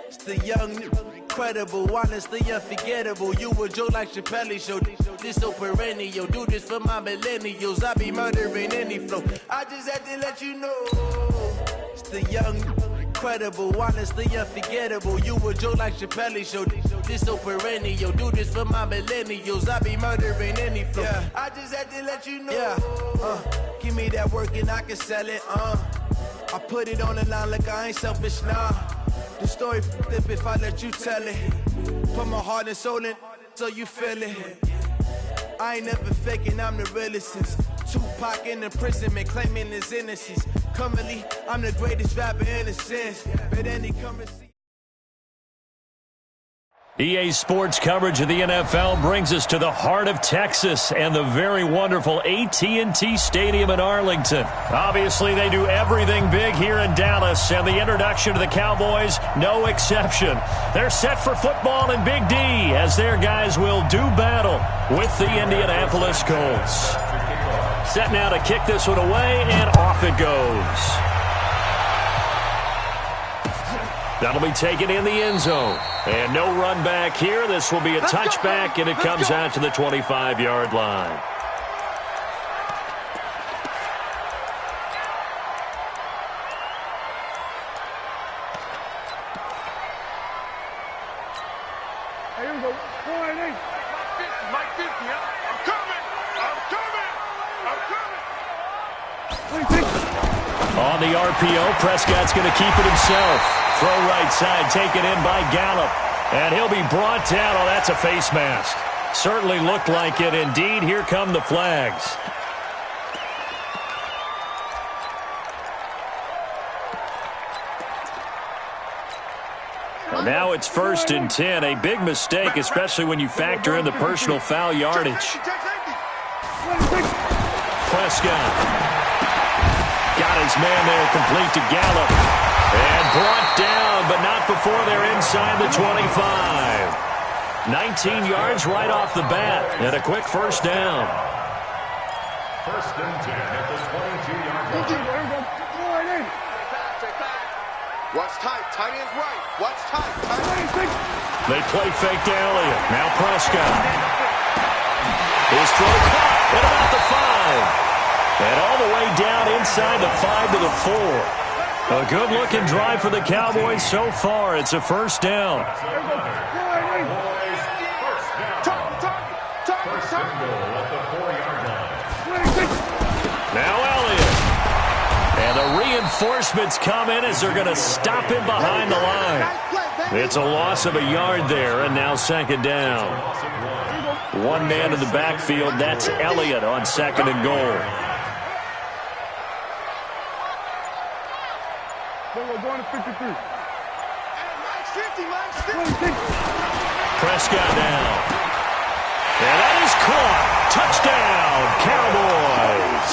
It's the young, incredible, honestly unforgettable. You a joke like Chappelle Show. This so perennial. Do this for my millennials. I be murdering any flow. I just had to let you know. It's the young, incredible, honestly unforgettable. You a joke like Chappelle Show. This so perennial. Do this for my millennials. I be murdering any flow. Yeah. I just had to let you know. Yeah. Give me that work and I can sell it. I put it on the line like I ain't selfish, nah. The story flip if I let you tell it. Put my heart and soul in so you feel it. I ain't never faking, I'm the realest since Tupac in imprisonment, claiming his innocence. Currently, I'm the greatest rapper in a sense. But any currency. EA Sports coverage of the NFL brings us to the heart of Texas and the very wonderful AT&T Stadium in Arlington. Obviously, they do everything big here in Dallas, and the introduction to the Cowboys, no exception. They're set for football in Big D as their guys will do battle with the Indianapolis Colts. Set now to kick this one away, and off it goes. That'll be taken in the end zone. And no run back here. This will be a touchback, and it comes out to the 25-yard line. Here we go. 4-8. Mike 50. I'm coming. On the RPO, Prescott's going to keep it himself. Throw right side, taken in by Gallup. And he'll be brought down. Oh, that's a face mask. Certainly looked like it. Indeed, here come the flags. And now it's 1st and 10. A big mistake, especially when you factor in the personal foul yardage. Prescott. Got his man there, complete to Gallup. And brought down, but not before they're inside the 25. 19 yards right off the bat, and a quick first down. 1st and 10 at the 22-yard line. Watch tight. Tight end's right. Watch tight. They play fake to Elliott. Now Prescott. His throw caught at about the 5. And all the way down inside the 5 to the 4. A good-looking drive for the Cowboys so far. It's a first down. Now Elliott. And the reinforcements come in as they're going to stop him behind the line. It's a loss of a yard there, and now 2nd down. One man in the backfield. That's Elliott on 2nd and goal. Going to 53. Prescott now. And that is caught. Touchdown, Cowboys.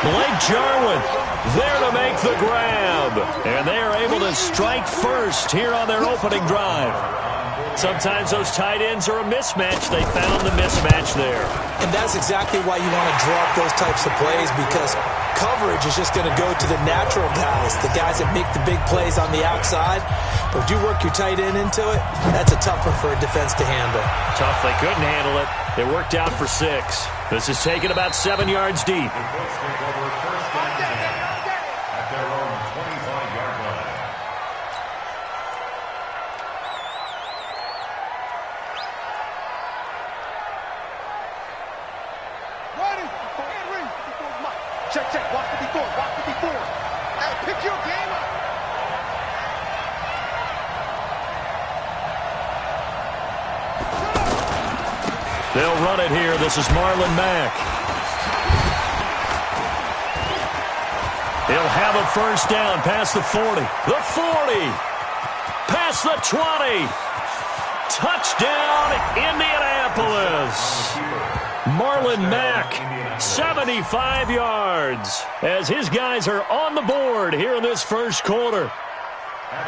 Blake Jarwin there to make the grab. And they are able to strike first here on their opening drive. Sometimes those tight ends are a mismatch. They found the mismatch there. And that's exactly why you want to draw up those types of plays, because coverage is just going to go to the natural guys, the guys that make the big plays on the outside. But if you work your tight end into it, that's a tough one for a defense to handle. Tough. They couldn't handle it. It worked out for 6. This is taken about 7 yards deep. Check. Watch 54. Hey, pick your game up. They'll run it here. This is Marlon Mack. He'll have a first down past the 40. The 40. Past the 20. Touchdown, Indianapolis. Marlon Mack, 75 yards, as his guys are on the board here in this first quarter.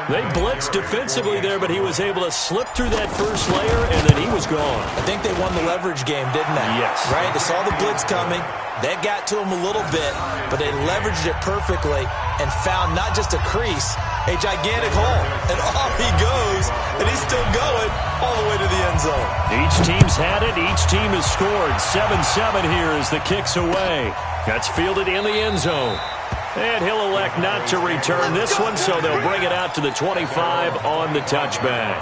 They blitzed defensively there, but he was able to slip through that first layer, and then he was gone. I think they won the leverage game, didn't they? Yes. Right? They saw the blitz coming. That got to him a little bit, but they leveraged it perfectly and found not just a crease, a gigantic hole. And off he goes, and he's still going all the way to the end zone. Each team's had it. Each team has scored. 7-7 here as the kick's away. That's fielded in the end zone. And he'll elect not to return this one, so they'll bring it out to the 25 on the touchback.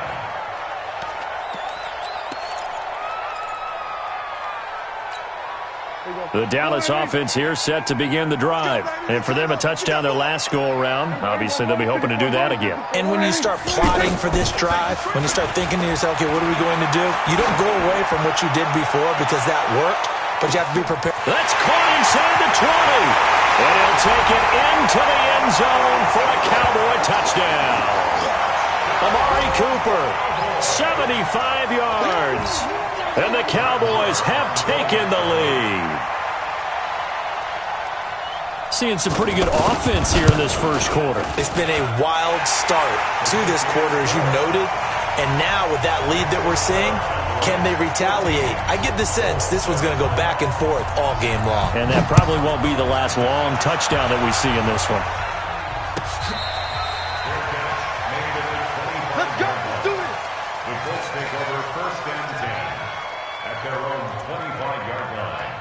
The Dallas offense here set to begin the drive. And for them, a touchdown their last go-around. Obviously, they'll be hoping to do that again. And when you start plotting for this drive, when you start thinking to yourself, okay, what are we going to do? You don't go away from what you did before because that worked, but you have to be prepared. That's caught inside the 20. And he'll take it into the end zone for a Cowboy touchdown. Amari Cooper, 75 yards. And the Cowboys have taken the lead. Seeing some pretty good offense here in this first quarter. It's been a wild start to this quarter, as you noted. And now with that lead that we're seeing, can they retaliate? I get the sense this one's going to go back and forth all game long. And that probably won't be the last long touchdown that we see in this one. Let's go. Do it. The Colts take over 1st and 10 at their own 25-yard line.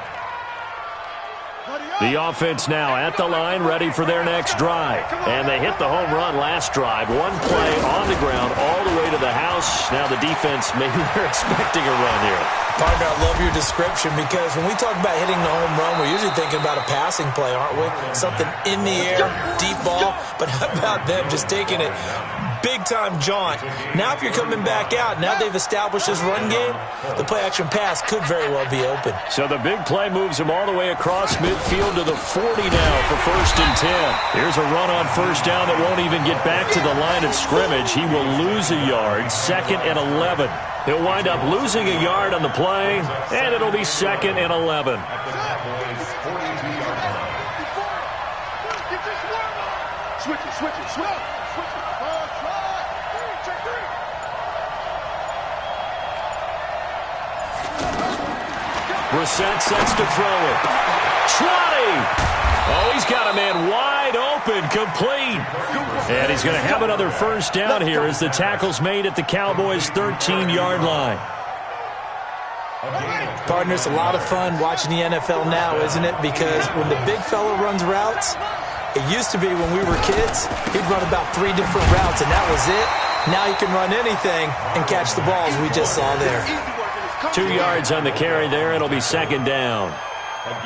The offense now at the line, ready for their next drive. And they hit the home run last drive. One play on the ground all the way to the house. Now the defense, maybe they're expecting a run here. Partner, I love your description because when we talk about hitting the home run, we're usually thinking about a passing play, aren't we? Something in the air, deep ball. But how about them just taking it big-time jaunt? Now if you're coming back out, now they've established this run game, the play-action pass could very well be open. So the big play moves him all the way across midfield to the 40 now for 1st and 10. Here's a run on 1st down that won't even get back to the line of scrimmage. He will lose a yard, 2nd and 11. He'll wind up losing a yard on the play, and it'll be 2nd and 11. Switch it, switch it, switch it. Brissett sets to throw it. 20! Oh, he's got a man wide open, complete. And he's going to have another 1st down here as the tackle's made at the Cowboys' 13-yard line. Partner, it's a lot of fun watching the NFL now, isn't it? Because when the big fella runs routes, it used to be when we were kids, he'd run about 3 different routes, and that was it. Now he can run anything and catch the balls we just saw there. 2 yards on the carry there. It'll be 2nd down.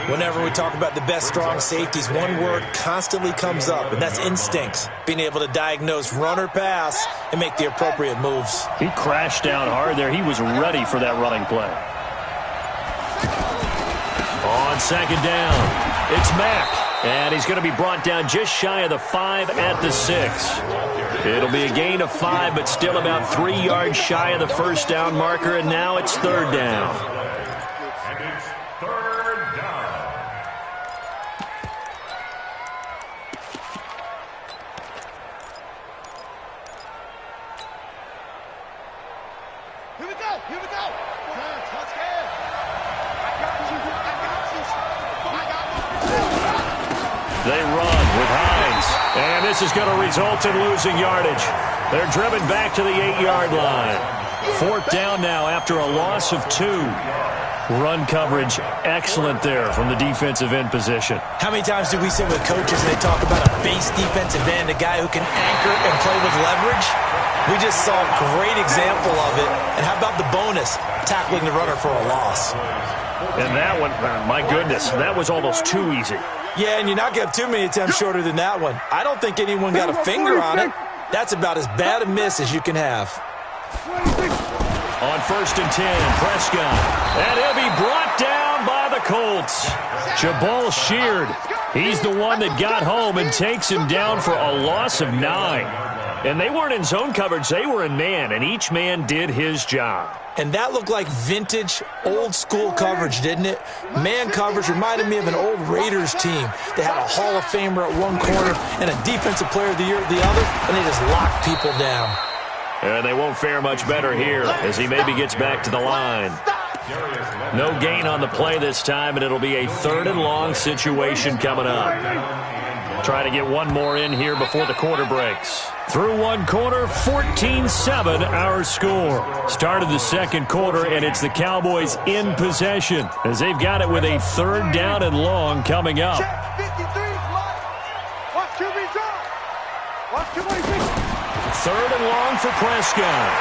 Whenever we talk about the best strong safeties, one word constantly comes up, and that's instincts. Being able to diagnose run or pass and make the appropriate moves. He crashed down hard there. He was ready for that running play. On 2nd down, it's Mack. And he's going to be brought down just shy of the 5 at the 6. It'll be a gain of 5, but still about 3 yards shy of the 1st down marker, and now it's 3rd down. And it's 3rd down. Here we go, here we go. Touchdown. I got you. They run with Hines, and this is going to result in losing yardage. They're driven back to the 8-yard line. 4th down now after a loss of 2. Run coverage excellent there from the defensive end position. How many times do we sit with coaches and they talk about a base defensive end, a guy who can anchor and play with leverage? We just saw a great example of it. And how about the bonus, tackling the runner for a loss? And that one, my goodness, that was almost too easy. Yeah, and you're not going to have too many attempts shorter than that one. I don't think anyone got a finger on it. That's about as bad a miss as you can have. On 1st and 10, Prescott. And he'll be brought down by the Colts. Jabal Sheard. He's the one that got home and takes him down for a loss of 9. And they weren't in zone coverage. They were in man, and each man did his job. And that looked like vintage, old-school coverage, didn't it? Man coverage reminded me of an old Raiders team. They had a Hall of Famer at one corner and a Defensive Player of the Year at the other, and they just locked people down. And they won't fare much better here as he maybe gets back to the line. No gain on the play this time, and it'll be a 3rd and long situation coming up. Try to get one more in here before the quarter breaks. Through one quarter, 14-7 our score. Start of the second quarter, and it's the Cowboys in possession as they've got it with a 3rd down and long coming up. Third and long for Prescott.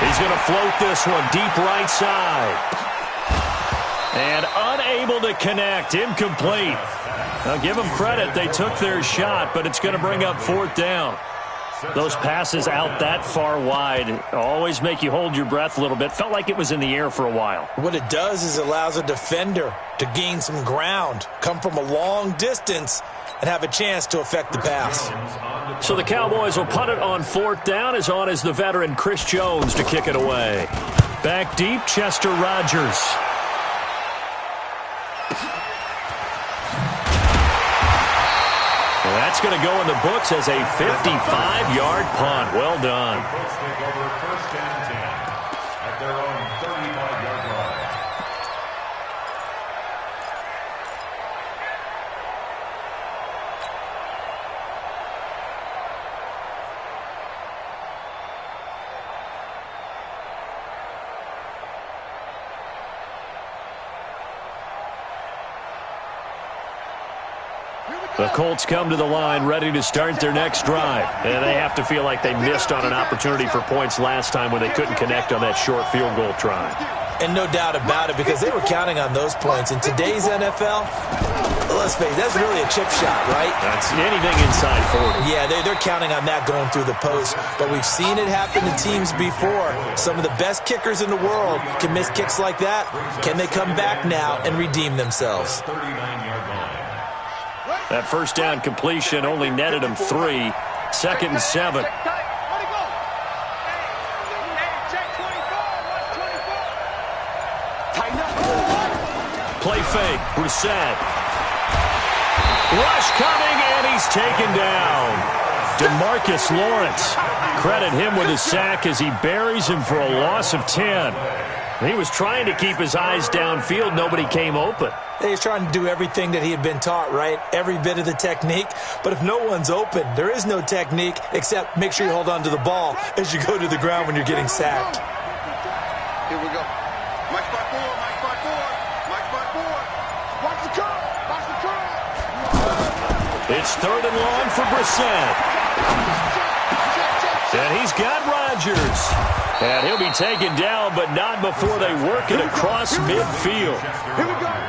He's going to float this one deep right side. And unable to connect. Incomplete. Now give them credit. They took their shot, but it's going to bring up 4th down. Those passes out that far wide always make you hold your breath a little bit. Felt like it was in the air for a while. What it does is it allows a defender to gain some ground, come from a long distance, and have a chance to affect the pass. So the Cowboys will punt it on 4th down. As on is the veteran Chris Jones to kick it away. Back deep, Chester Rogers. Well, that's going to go in the books as a 55-yard punt. Well done. Take over 1st and 10 at their own 35-yard line. The Colts come to the line ready to start their next drive. And they have to feel like they missed on an opportunity for points last time when they couldn't connect on that short field goal try. And no doubt about it, because they were counting on those points. In today's NFL, let's face it, that's really a chip shot, right? That's anything inside 40. Yeah, they're counting on that going through the post. But we've seen it happen to teams before. Some of the best kickers in the world can miss kicks like that. Can they come back now and redeem themselves? 39-yard line. That first down completion only netted him 3. 2nd and 7. Play fake. Brissett. Rush coming, and he's taken down. DeMarcus Lawrence. Credit him with a sack as he buries him for a loss of 10. He was trying to keep his eyes downfield. Nobody came open. He's trying to do everything that he had been taught, right? Every bit of the technique. But if no one's open, there is no technique except make sure you hold on to the ball as you go to the ground when you're getting sacked. Here we go. Mike spot 4, Mike spot 4, Mike spot 4. Watch the curve, watch the curve. It's 3rd and long for Brissett. And he's got Rodgers. And he'll be taken down, but not before they work it across midfield.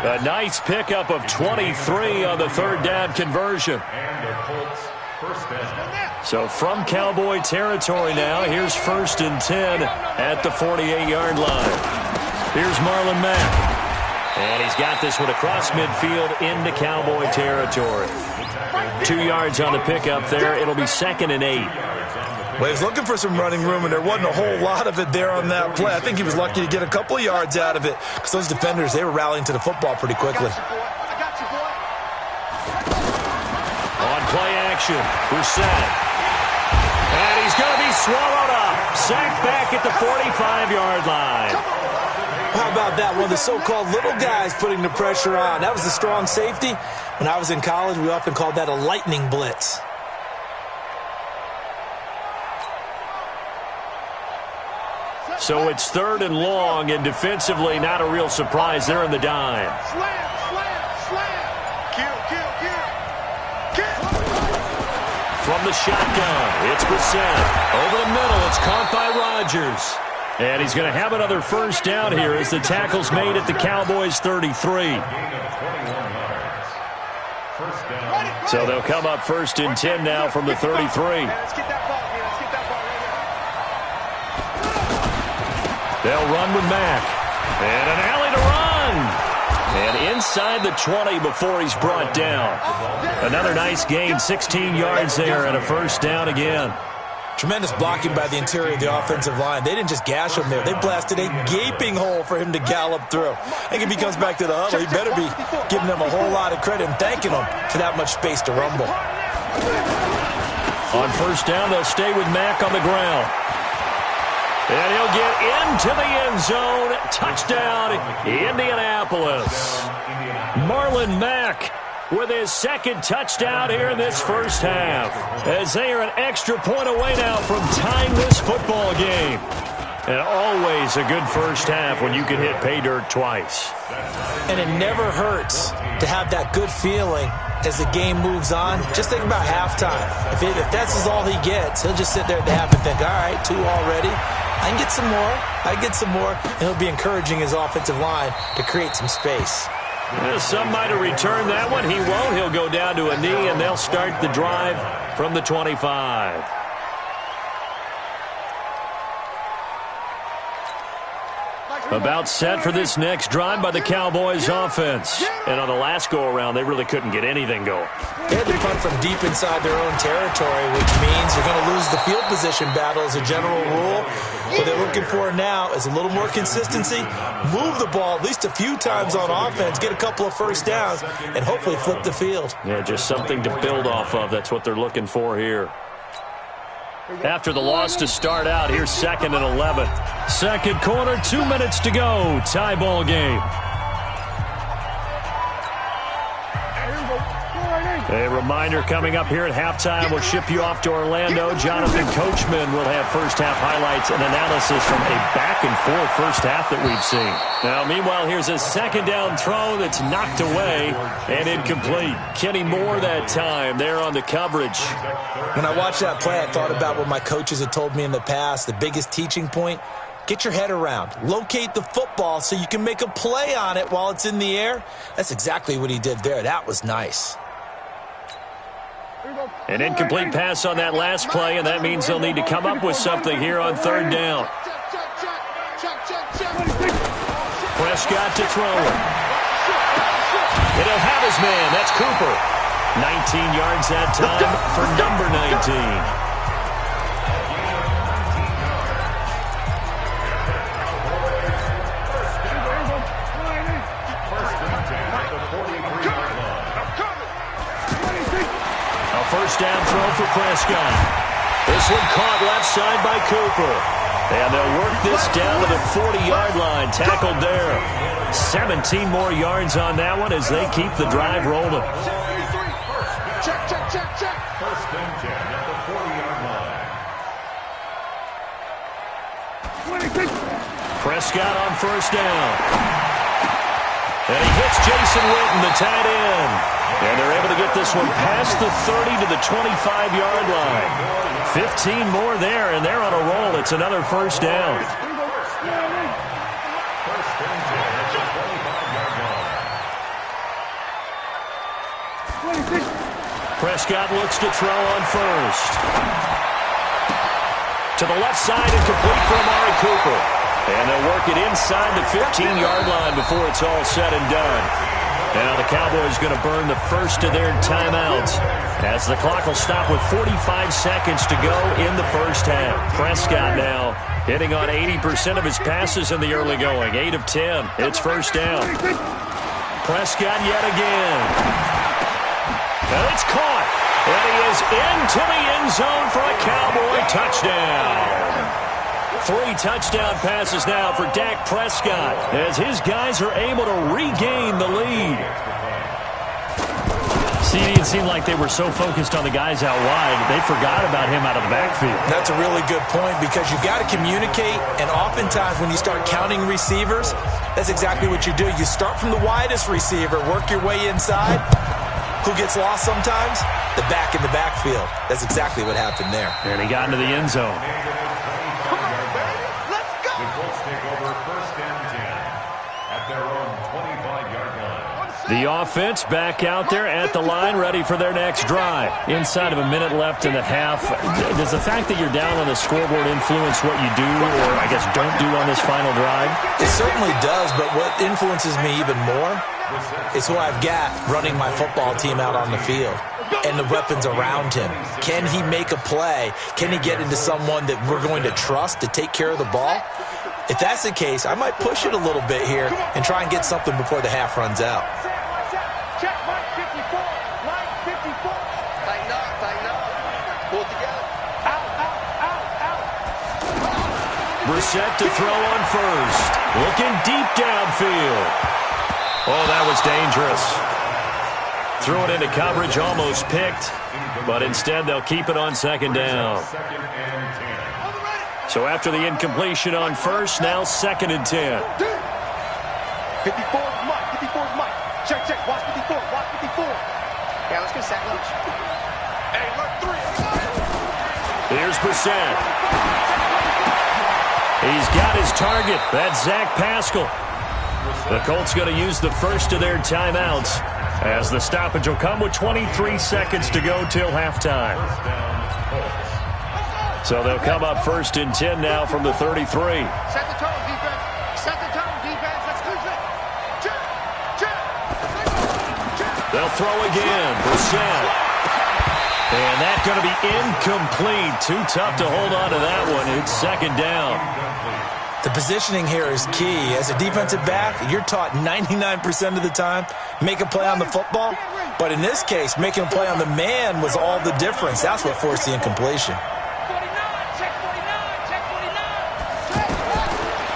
A nice pickup of 23 on the 3rd down conversion. And the Colts first down. So from Cowboy territory now, here's 1st and 10 at the 48-yard line. Here's Marlon Mack. And he's got this one across midfield into Cowboy territory. 2 yards on the pickup there. It'll be 2nd and 8. Well, he was looking for some running room, and there wasn't a whole lot of it there on that play. I think he was lucky to get a couple of yards out of it because those defenders, they were rallying to the football pretty quickly. On play action, Brissett. And he's going to be swallowed up. Sacked back at the 45-yard line. How about that? One of the so-called little guys putting the pressure on. That was the strong safety. When I was in college, we often called that a lightning blitz. So it's 3rd and long, and defensively not a real surprise. They're in the dime. Slam, slam, slam. Kill, kill, kill. Kill. From the shotgun, it's Brissett. Over the middle, it's caught by Rodgers. And he's going to have another first down here as the tackle's made at the Cowboys' 33. So they'll come up 1st and 10 now from the 33. Let's get that ball here. Let's get that ball right here. They'll run with Mack. And an alley to run. And inside the 20 before he's brought down. Another nice gain, 16 yards there and a first down again. Tremendous blocking by the interior of the offensive line. They didn't just gash him there. They blasted a gaping hole for him to gallop through. I think if he comes back to the huddle, he better be giving them a whole lot of credit and thanking them for that much space to rumble. On first down, they'll stay with Mack on the ground. And he'll get into the end zone. Touchdown, Indianapolis. Marlon Mack with his second touchdown here in this first half, as they are an extra point away now from tying this football game. And always a good first half when you can hit pay dirt twice. And it never hurts to have that good feeling as the game moves on. Just think about halftime. If that's all he gets, he'll just sit there at the half and think, all right, 2 already. I can get some more. I can get some more. And he'll be encouraging his offensive line to create some space. Some might have returned that one. He won't. He'll go down to a knee, and they'll start the drive from the 25. About set for this next drive by the Cowboys offense. And on the last go-around, they really couldn't get anything going. They had to punt from deep inside their own territory, which means you're going to lose the field position battle as a general rule. What they're looking for now is a little more consistency, move the ball at least a few times on offense, get a couple of first downs, and hopefully flip the field. Yeah, just something to build off of. That's what they're looking for here. After the loss to start out, here's 2nd and 11. Second quarter, 2 minutes to go. Tie ball game. A reminder coming up here at halftime. We'll ship you off to Orlando. Jonathan Coachman will have first-half highlights and analysis from a back-and-forth first half that we've seen. Now, meanwhile, here's a second down throw that's knocked away and incomplete. Kenny Moore that time there on the coverage. When I watched that play, I thought about what my coaches had told me in the past. The biggest teaching point, get your head around. Locate the football so you can make a play on it while it's in the air. That's exactly what he did there. That was nice. An incomplete pass on that last play, and that means they'll need to come up with something here on third down. Prescott to throw it. And he'll have his man. That's Cooper. 19 yards that time for number 19. First down throw for Prescott. This one caught left side by Cooper. And they'll work this down to the 40-yard line. Tackled there. 17 more yards on that one as they keep the drive rolling. Check. First and 10 at the 40-yard line. Prescott on first down. And he hits Jason Witten, the tight end. And they're able to get this one past the 30 to the 25-yard line. 15 more there, and they're on a roll. It's another first down. First and 10 at the 25-yard line. Prescott looks to throw on first. To the left side and complete for Amari Cooper. And they'll work it inside the 15-yard line before it's all said and done. Now the Cowboys going to burn the first of their timeouts as the clock will stop with 45 seconds to go in the first half. Prescott now hitting on 80% of his passes in the early going. 8 of 10. It's first down. Prescott yet again. And it's caught. And he is into the end zone for a Cowboy touchdown. 3 touchdown passes now for Dak Prescott as his guys are able to regain the lead. See, it seemed like they were so focused on the guys out wide, they forgot about him out of the backfield. That's a really good point because you've got to communicate, and oftentimes when you start counting receivers, that's exactly what you do. You start from the widest receiver, work your way inside. Who gets lost sometimes? The back in the backfield. That's exactly what happened there. And he got into the end zone. The offense back out there at the line, ready for their next drive. Inside of a minute left in the half, does the fact that you're down on the scoreboard influence what you do, or I guess don't do on this final drive? It certainly does, but what influences me even more is who I've got running my football team out on the field. and the weapons around him. Can he make a play? Can he get into someone that we're going to trust to take care of the ball? If that's the case, I might push it a little bit here and try and get something before the half runs out. Check line 54. Line 54. Tighten up. Pull it together. Out. Brissett to throw on first. Looking deep downfield. Oh, that was dangerous. Threw it into coverage, almost picked, but instead they'll keep it on second down. So after the incompletion on first, now 2nd and 10. 54 is Mike. 54 is Mike. Check. Watch 54. Yeah, let's get sack lunch. Hey, look, 3. Here's Brissett. He's got his target. That's Zach Pascal. The Colts going to use the first of their timeouts as the stoppage will come with 23 seconds to go till halftime. So they'll come up 1st and 10 now from the 33. Set the tone, defense. Let's lose it. Check. They'll throw again. Brissett. And that's going to be incomplete. Too tough to hold on to that one. It's 2nd down. The positioning here is key. As a defensive back, you're taught 99% of the time, make a play on the football. But in this case, making a play on the man was all the difference. That's what forced the incompletion.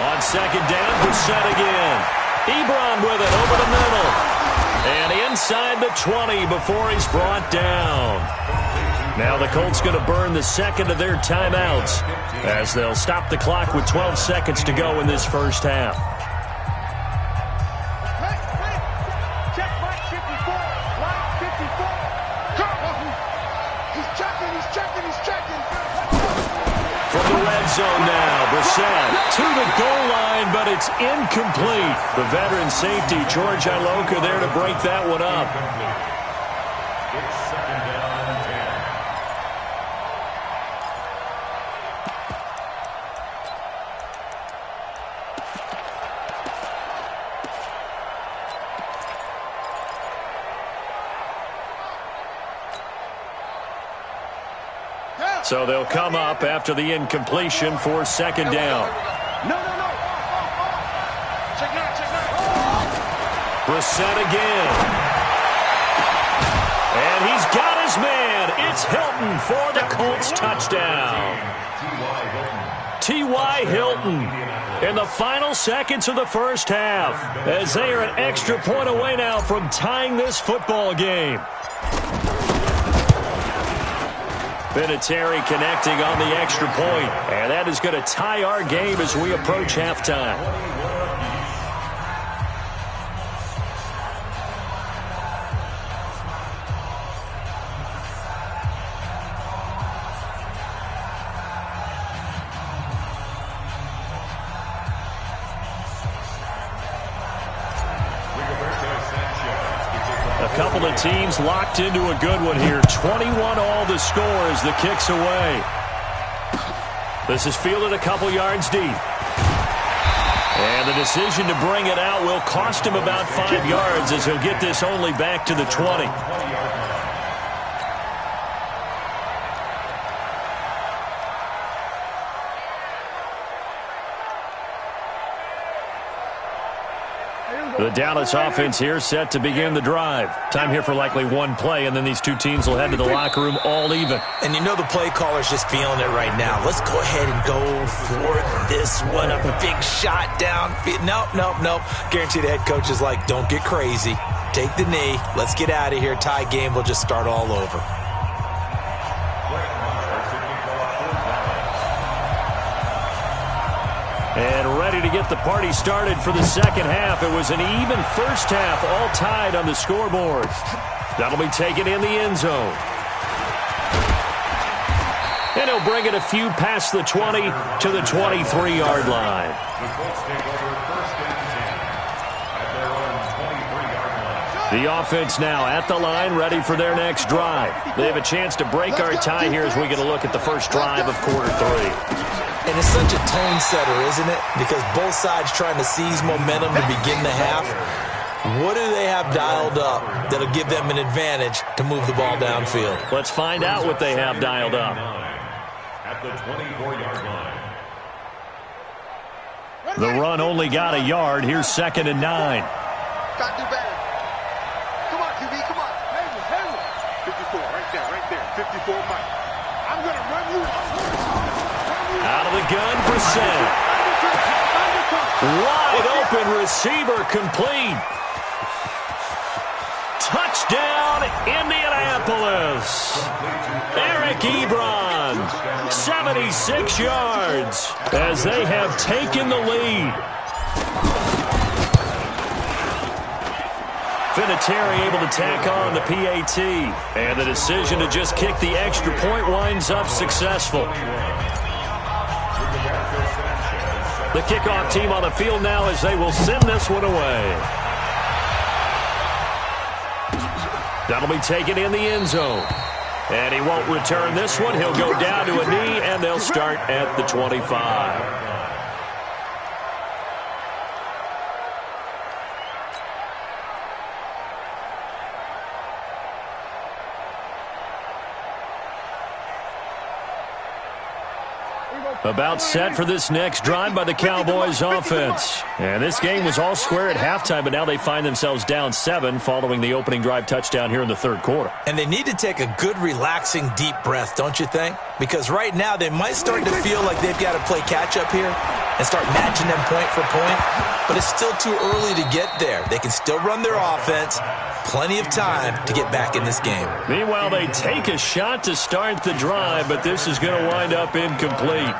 On 2nd down, Brissett again. Ebron with it over the middle. And inside the 20 before he's brought down. Now the Colts going to burn the 2nd of their timeouts as they'll stop the clock with 12 seconds to go in this first half. Check line 54. Line 54. He's checking. From the red zone now, Brissett to the goal line, but it's incomplete. The veteran safety, George Iloka, there to break that one up. It's 2nd down and 10. So they'll come up after the incompletion for 2nd down. No. Check now. Brissett again. And he's got his man. It's Hilton for the Colts touchdown. T.Y. Hilton in the final seconds of the first half as they are an extra point away now from tying this football game. Vinatieri connecting on the extra point, and that is going to tie our game as we approach halftime. A couple of teams locked into a good one here. 21 all the score as the kick's away. This is fielded a couple yards deep. And the decision to bring it out will cost him about 5 yards as he'll get this only back to the 20. The Dallas offense here set to begin the drive. Time here for likely one play, and then these two teams will head to the locker room all even. And you know the play caller's just feeling it right now. Let's go ahead and go for this one. A big shot down. Nope. Guarantee the head coach is like, don't get crazy. Take the knee. Let's get out of here. Tie game. We'll just start all over. And ready to get the party started for the second half. It was an even first half, all tied on the scoreboard. That'll be taken in the end zone. And he'll bring it a few past the 20 to the 23-yard line. The Colts take over 1st and 10 at their own 23-yard line. The offense now at the line, ready for their next drive. They have a chance to break our tie here as we get a look at the first drive of quarter 3. And it's such a tone setter, isn't it? Because both sides trying to seize momentum to begin the half. What do they have dialed up that'll give them an advantage to move the ball downfield? Let's find out what they have dialed up. At the 24-yard line. The run only got a yard. Here's 2nd and 9. Gotta do better. Come on, QB, come on. 54, right there. 54, Mike. I'm going to run you. Out of the gun, Brissett. Wide open receiver, complete. Touchdown, Indianapolis. Eric Ebron, 76 yards as they have taken the lead. Vinatieri able to tack on the PAT. And the decision to just kick the extra point winds up successful. The kickoff team on the field now as they will send this one away. That'll be taken in the end zone. And he won't return this one. He'll go down to a knee, and they'll start at the 25. About set for this next drive by the Cowboys offense. And this game was all square at halftime, but now they find themselves down 7 following the opening drive touchdown here in the third quarter. And they need to take a good, relaxing, deep breath, don't you think? Because right now they might start to feel like they've got to play catch-up here and start matching them point for point. But it's still too early to get there. They can still run their offense. Plenty of time to get back in this game. Meanwhile, they take a shot to start the drive, but this is going to wind up incomplete.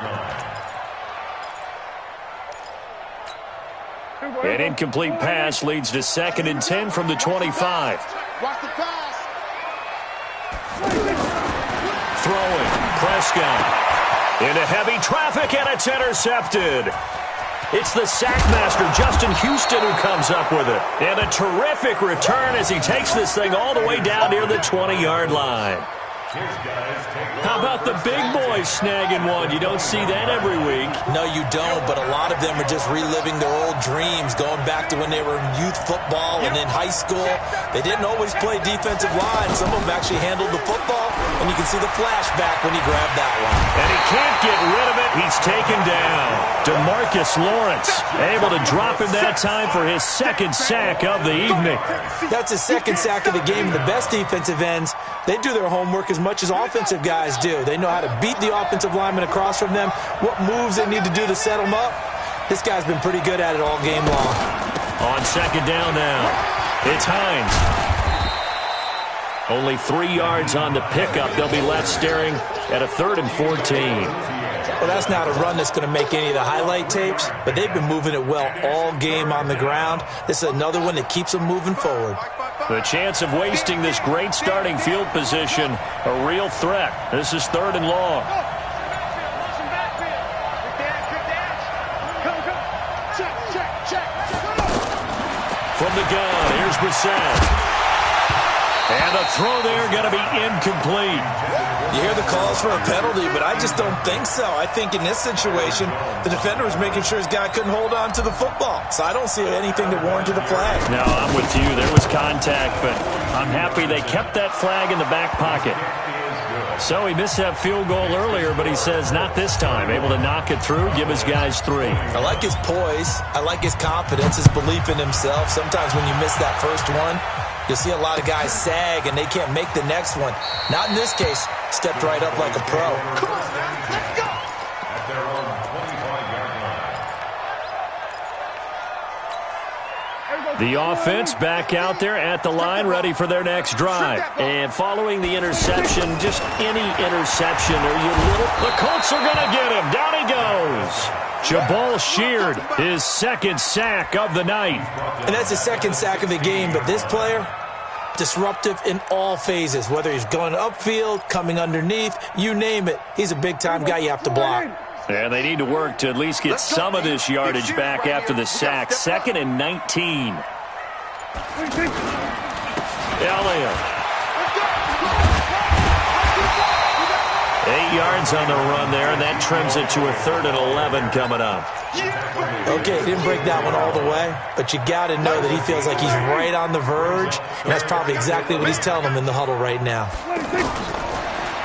An incomplete pass leads to 2nd and 10 from the 25. Watch the pass. Throwing, Prescott. Into heavy traffic, and it's intercepted. It's the sackmaster, Justin Houston, who comes up with it. And a terrific return as he takes this thing all the way down near the 20-yard line. How about the big boys snagging one? You don't see that every week. No, you don't, but a lot of them are just reliving their old dreams, going back to when they were in youth football and in high school. They didn't always play defensive line. Some of them actually handled the football, and you can see the flashback when he grabbed that one. And he can't get rid of it. He's taken down. DeMarcus Lawrence able to drop him that time for his 2nd sack of the evening. That's his 2nd sack of the game. The best defensive ends, they do their homework as much as offensive guys do. They know how to beat the offensive lineman across from them, what moves they need to do to set them up. This guy's been pretty good at it all game long. On 2nd down now, it's Hines. Only 3 yards on the pickup. They'll be left staring at a 3rd and 14. Well, that's not a run that's going to make any of the highlight tapes, but they've been moving it well all game on the ground. This is another one that keeps them moving forward. The chance of wasting this great starting field position, a real threat. This is 3rd and long. From the gun, here's Brissett. And the throw there going to be incomplete. You hear the calls for a penalty, but I just don't think so. I think in this situation, the defender was making sure his guy couldn't hold on to the football. So I don't see anything that warranted a flag. No, I'm with you. There was contact, but I'm happy they kept that flag in the back pocket. So he missed that field goal earlier, but he says not this time. Able to knock it through, give his guys 3. I like his poise. I like his confidence, his belief in himself. Sometimes when you miss that first one, you'll see a lot of guys sag and they can't make the next one. Not in this case. Stepped right up like a pro. Come on, let's go. At their own 25-yard line. The offense back out there at the line, ready for their next drive. And following the interception, just any interception, the Colts are going to get him. Down he goes. Jabal Sheard, his 2nd sack of the night. And that's his 2nd sack of the game, but this player, disruptive in all phases, whether he's going upfield, coming underneath, you name it. He's a big-time guy you have to block. And they need to work to at least get some of this yardage back after the sack. 2nd and 19. Elliott. A yards on the run there, and that trims it to a 3rd and 11 coming up. Okay, he didn't break that one all the way, but you got to know that he feels like he's right on the verge, and that's probably exactly what he's telling them in the huddle right now.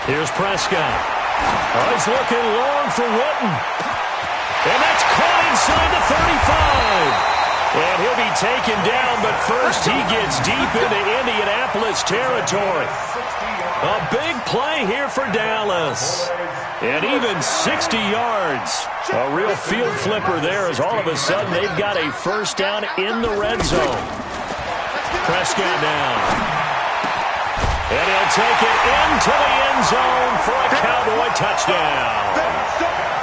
Here's Prescott. Oh, he's looking long for Witten. And that's caught inside the 35. And he'll be taken down, but first he gets deep into Indianapolis territory. A big play here for Dallas. And even 60 yards. A real field flipper there as all of a sudden they've got a first down in the red zone. Prescott down. And he'll take it into the end zone for a Cowboy touchdown.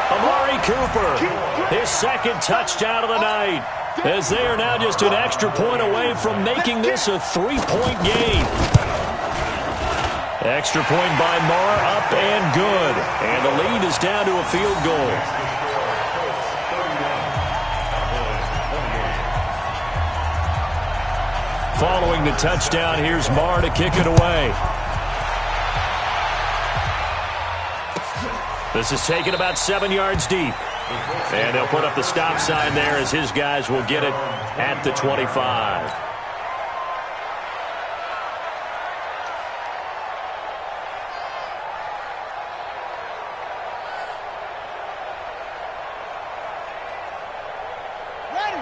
Amari Cooper, his 2nd touchdown of the night, as they are now just an extra point away from making this a 3-point game. Extra point by Marr, up and good. And the lead is down to a field goal. Following the touchdown, here's Marr to kick it away. This is taken about 7 yards deep. And they'll put up the stop sign there as his guys will get it at the 25.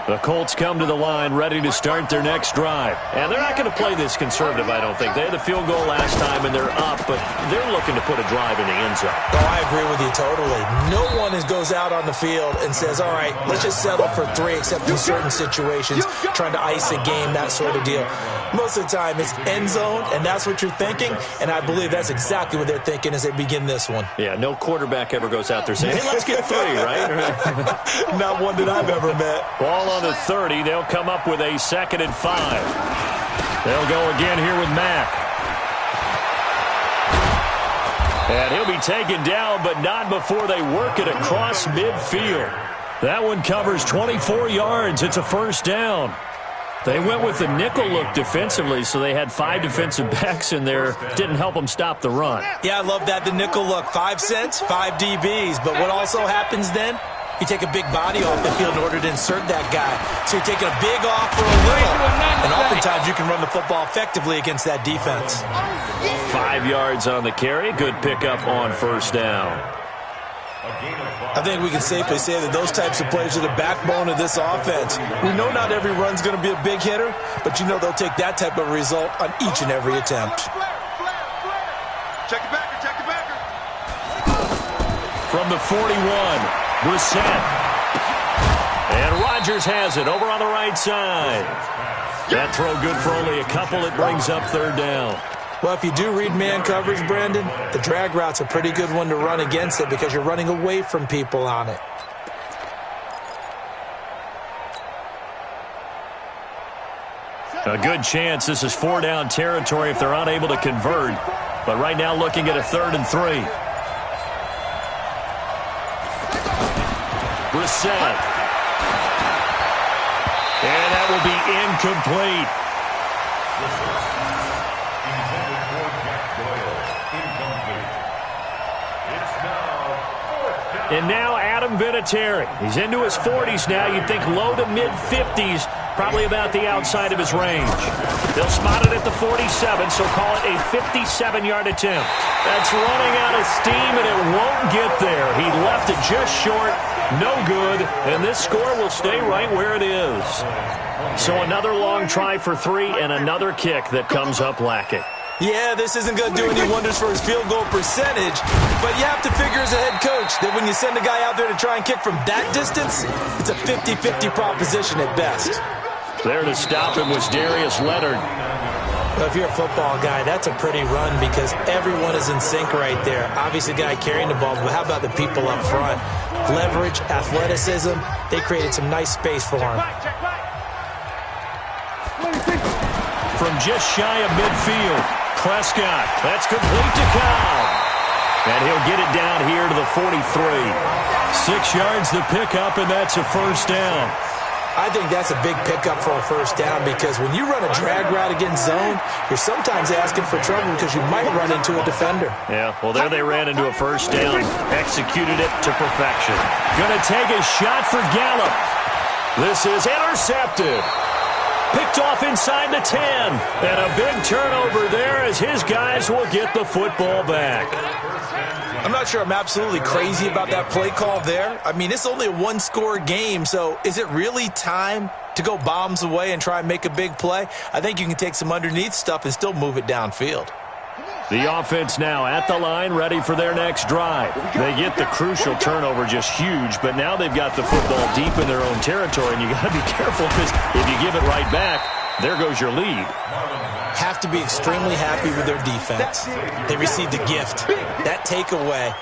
The Colts come to the line ready to start their next drive. And they're not going to play this conservative, I don't think. They had the field goal last time, and they're up, but they're looking to put a drive in the end zone. Oh, I agree with you totally. No one goes out on the field and says, all right, let's just settle for 3, except in certain situations, trying to ice a game, that sort of deal. Most of the time, it's end zone, and that's what you're thinking, and I believe that's exactly what they're thinking as they begin this one. Yeah, no quarterback ever goes out there saying, hey, let's get 3, right? Not one that I've ever met. Ball on the 30. They'll come up with a 2nd and 5. They'll go again here with Mack. And he'll be taken down, but not before they work it across midfield. That one covers 24 yards. It's a first down. They went with the nickel look defensively, so they had 5 defensive backs in there. Didn't help them stop the run. Yeah, I love that, the nickel look. 5 cents, 5 DBs. But what also happens then? You take a big body off the field in order to insert that guy. So you're taking a big off for a little. And oftentimes you can run the football effectively against that defense. 5 yards on the carry. Good pickup on first down. I think we can safely say that those types of plays are the backbone of this offense. We know not every run's going to be a big hitter, but you know they'll take that type of result on each and every attempt. Check the backer, check the backer. From the 41, Brissett. And Rodgers has it over on the right side. That throw good for only a couple. It brings up 3rd down. Well, if you do read man coverage, Brandon, the drag route's a pretty good one to run against it because you're running away from people on it. A good chance this is 4-down territory if they're unable to convert. But right now looking at a 3rd and 3. Brissett. And that will be incomplete. And now Adam Vinatieri. He's into his 40s now. You'd think low to mid-50s, probably about the outside of his range. They'll spot it at the 47, so call it a 57-yard attempt. That's running out of steam, and it won't get there. He left it just short, no good, and this score will stay right where it is. So another long try for 3 and another kick that comes up lacking. Yeah, this isn't going to do any wonders for his field goal percentage, but you have to figure as a head coach that when you send a guy out there to try and kick from that distance, it's a 50-50 proposition at best. There to stop him was Darius Leonard. Well, if you're a football guy, that's a pretty run because everyone is in sync right there. Obviously, the guy carrying the ball, but how about the people up front? Leverage, athleticism, they created some nice space for him. From just shy of midfield, Prescott. That's complete to Cobb. And he'll get it down here to the 43. 6 yards to pick up, and that's a first down. I think that's a big pickup for a first down because when you run a drag route against zone, you're sometimes asking for trouble because you might run into a defender. Yeah, well, there they ran into a first down, executed it to perfection. Going to take a shot for Gallup. This is intercepted. Picked off inside the 10. And a big turnover there as his guys will get the football back. I'm not sure I'm absolutely crazy about that play call there. I mean, it's only a one-score game, so is it really time to go bombs away and try and make a big play? I think you can take some underneath stuff and still move it downfield. The offense now at the line, ready for their next drive. They get the crucial turnover, just huge, but now they've got the football deep in their own territory, and you got to be careful because if you give it right back, there goes your lead. Have to be extremely happy with their defense. They received a gift. That takeaway,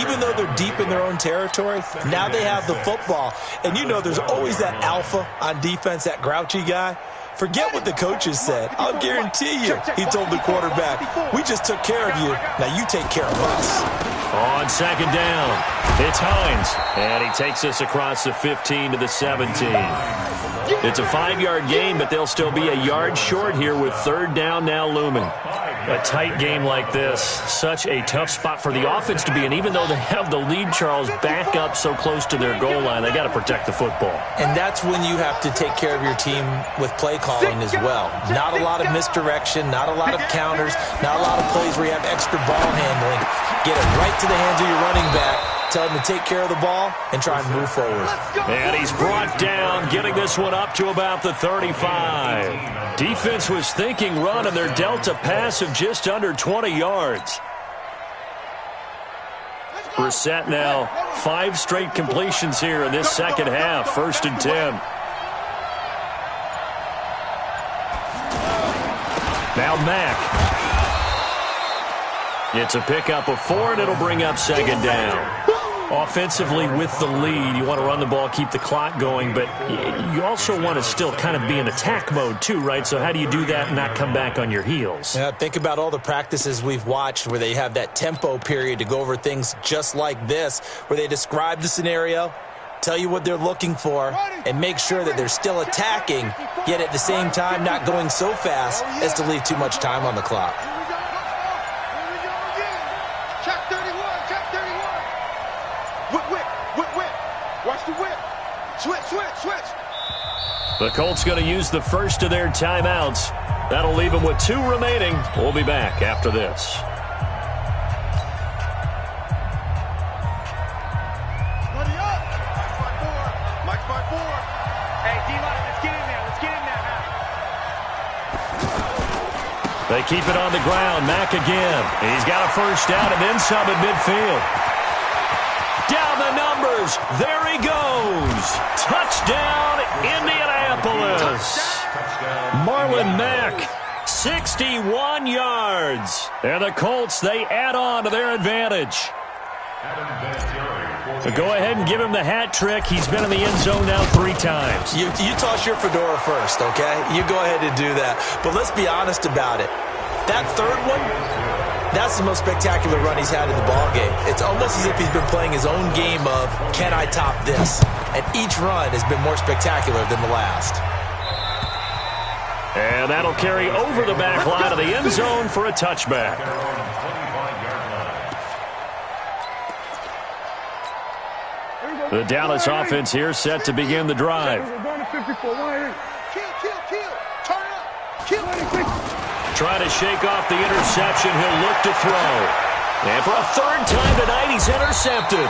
even though they're deep in their own territory, now they have the football. And you know there's always that alpha on defense, that grouchy guy. Forget what the coaches said. I'll guarantee you, he told the quarterback, we just took care of you. Now you take care of us. On second down, it's Hines. And he takes us across the 15 to the 17. It's a 5-yard gain, but they'll still be a yard short here with third down now looming. A tight game like this, such a tough spot for the offense to be in. Even though they have the lead, Charles, back up so close to their goal line, they got to protect the football. And that's when you have to take care of your team with play calling as well. Not a lot of misdirection, not a lot of counters, not a lot of plays where you have extra ball handling. Get it right to the hands of your running back. Tell him to take care of the ball and try and move forward. And he's brought down, getting this one up to about the 35. Defense was thinking run, and they're dealt a pass of just under 20 yards. Brissett now 5 straight completions here in this second half. 1st and 10. Now Mack. It's a pickup of 4, and it'll bring up second down. Offensively with the lead, you want to run the ball, keep the clock going, but you also want to still kind of be in attack mode too, right? So how do you do that and not come back on your heels? Yeah, think about all the practices we've watched where they have that tempo period to go over things just like this, where they describe the scenario, tell you what they're looking for, and make sure that they're still attacking, yet at the same time not going so fast as to leave too much time on the clock. The Colts going to use the first of their timeouts. That'll leave them with 2 remaining. We'll be back after this. Buddy up. Mike's by 4. Hey, D-line, let's get in there. Let's get in there now. They keep it on the ground. Mack again. He's got a first down and then some at midfield. Down the numbers. There he goes. Touchdown, Indianapolis. Marlon Mack, 61 yards. And the Colts, they add on to their advantage. So go ahead and give him the hat trick. He's been in the end zone now 3 times. You toss your fedora first, okay? You go ahead and do that. But let's be honest about it. That third one, that's the most spectacular run he's had in the ballgame. It's almost as if he's been playing his own game of, can I top this? And each run has been more spectacular than the last. And that'll carry over the back line of the end zone for a touchback. The Dallas offense here set to begin the drive. Trying to shake off the interception. He'll look to throw. And for a 3rd time tonight, he's intercepted.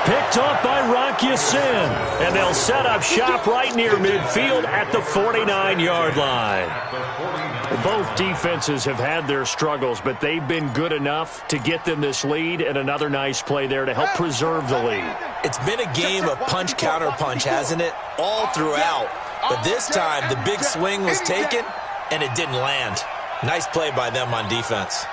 Picked off by Rock Ya-Sin. And they'll set up shop right near midfield at the 49-yard line. Both defenses have had their struggles, but they've been good enough to get them this lead, and another nice play there to help preserve the lead. It's been a game of punch-counter-punch, hasn't it? All throughout. But this time, the big swing was taken, and it didn't land. Nice play by them on defense.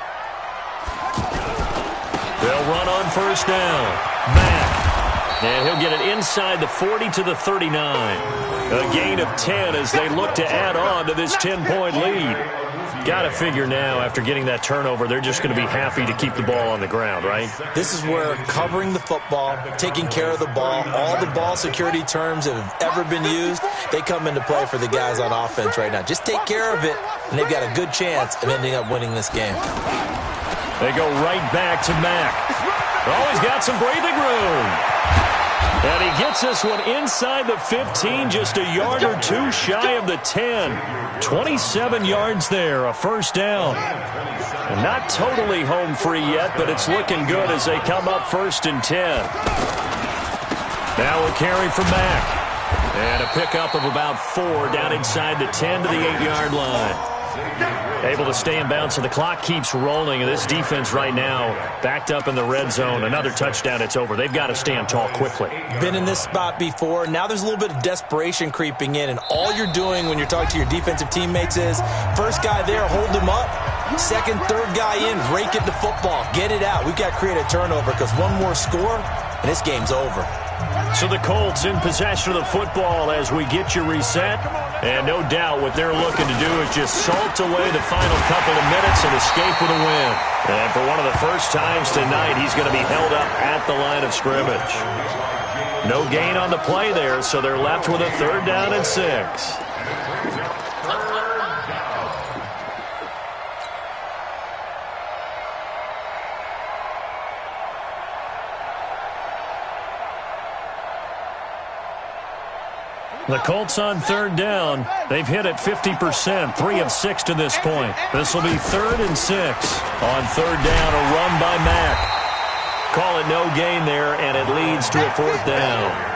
They'll run on first down. Mack. And he'll get it inside the 40 to the 39. A gain of 10 as they look to add on to this 10-point lead. Got to figure now, after getting that turnover, they're just going to be happy to keep the ball on the ground, right? This is where covering the football, taking care of the ball, all the ball security terms that have ever been used, they come into play for the guys on offense right now. Just take care of it, and they've got a good chance of ending up winning this game. They go right back to Mack. Oh, he's got some breathing room. And he gets this one inside the 15, just a yard or two shy of the 10. 27 yards there, a first down. And not totally home free yet, but it's looking good as they come up 1st and 10. Now a carry for Mack. And a pickup of about 4 down inside the 10 to the 8-yard line. Able to stay in bounds, so the clock keeps rolling. And this defense right now backed up in the red zone. Another touchdown, it's over. They've got to stand tall quickly. Been in this spot before. Now there's a little bit of desperation creeping in. And all you're doing when you're talking to your defensive teammates is, first guy there, hold him up. Second, third guy in, rake it to football. Get it out. We've got to create a turnover because one more score, and this game's over. So the Colts in possession of the football as we get you reset. And no doubt what they're looking to do is just salt away the final couple of minutes and escape with a win. And for one of the first times tonight, he's going to be held up at the line of scrimmage. No gain on the play there, so they're left with a 3rd down and 6. The Colts on 3rd down. They've hit it 50%, 3 of 6 to this point. This will be 3rd and 6. On 3rd down, a run by Mack. Call it no gain there, and it leads to a 4th down.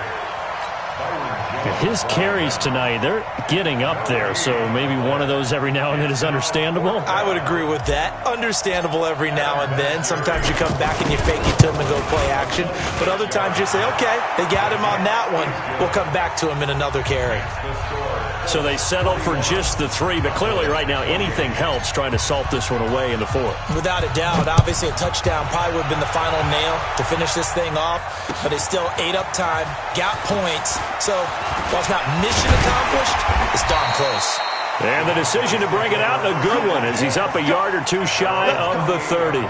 His carries tonight, they're getting up there, so maybe one of those every now and then is understandable. I would agree with that. Understandable every now and then. Sometimes you come back and you fake it to him and go play action. But other times you say, okay, they got him on that one. We'll come back to him in another carry. So they settle for just the 3, but clearly right now anything helps trying to salt this one away in the 4th. Without a doubt, obviously a touchdown probably would have been the final nail to finish this thing off, but they still ate up time, got points. So while it's not mission accomplished, it's darn close. And the decision to bring it out, a good one, as he's up a yard or two shy of the 30.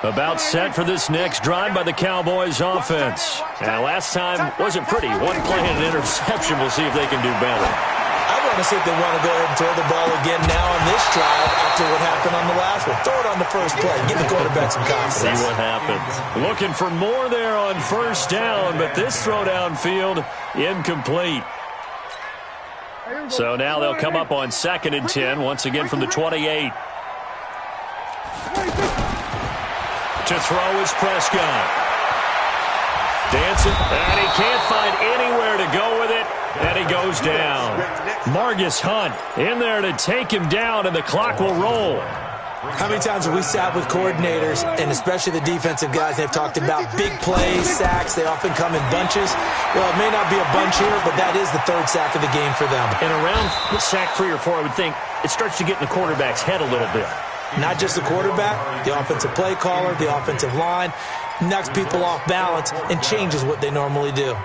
About set for this next drive by the Cowboys offense. And last time wasn't pretty. One play and an interception. We'll see if they can do better. I want to see if they want to go ahead and throw the ball again now on this drive after what happened on the last one. Throw it on the first play. Give the quarterback some confidence. See what happens. Looking for more there on 1st down, but this throw downfield incomplete. So now they'll come up on 2nd and 10, once again from the 28. To throw is Prescott. Dancing, and he can't find anywhere to go with it, and he goes down. Margus Hunt in there to take him down, and the clock will roll. How many times have we sat with coordinators, and especially the defensive guys, they've talked about big plays, sacks. They often come in bunches. Well, it may not be a bunch here, but that is the 3rd sack of the game for them. And around sack 3 or 4, I would think it starts to get in the quarterback's head a little bit. Not just the quarterback, the offensive play caller, the offensive line, knocks people off balance and changes what they normally do.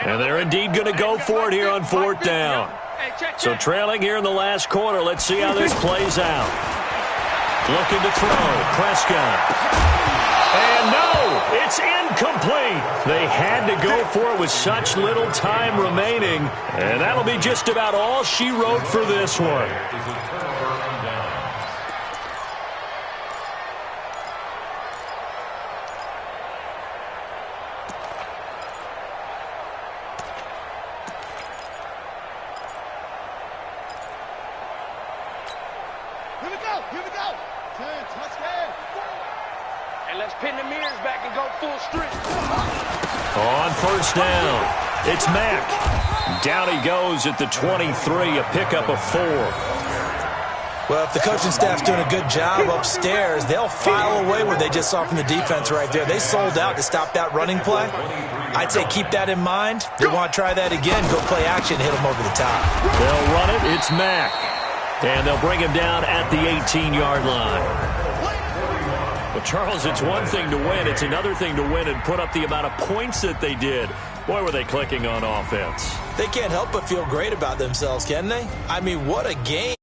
And they're indeed going to go for it here on 4th down. So trailing here in the last quarter, let's see how this plays out. Looking to throw, Prescott. And no, it's incomplete. They had to go for it with such little time remaining. And that'll be just about all she wrote for this one. Here we go. Touchdown. And let's pin the mirrors back and go full strength. On 1st down, it's Mack. Down he goes at the 23, a pickup of 4. Well, if the coaching staff's doing a good job upstairs, they'll file away what they just saw from the defense right there. They sold out to stop that running play. I'd say keep that in mind. They want to try that again, go play action, hit them over the top. They'll run it. It's Mack. And they'll bring him down at the 18-yard line. Well, Charles, it's one thing to win. It's another thing to win and put up the amount of points that they did. Boy, were they clicking on offense. They can't help but feel great about themselves, can they? I mean, what a game.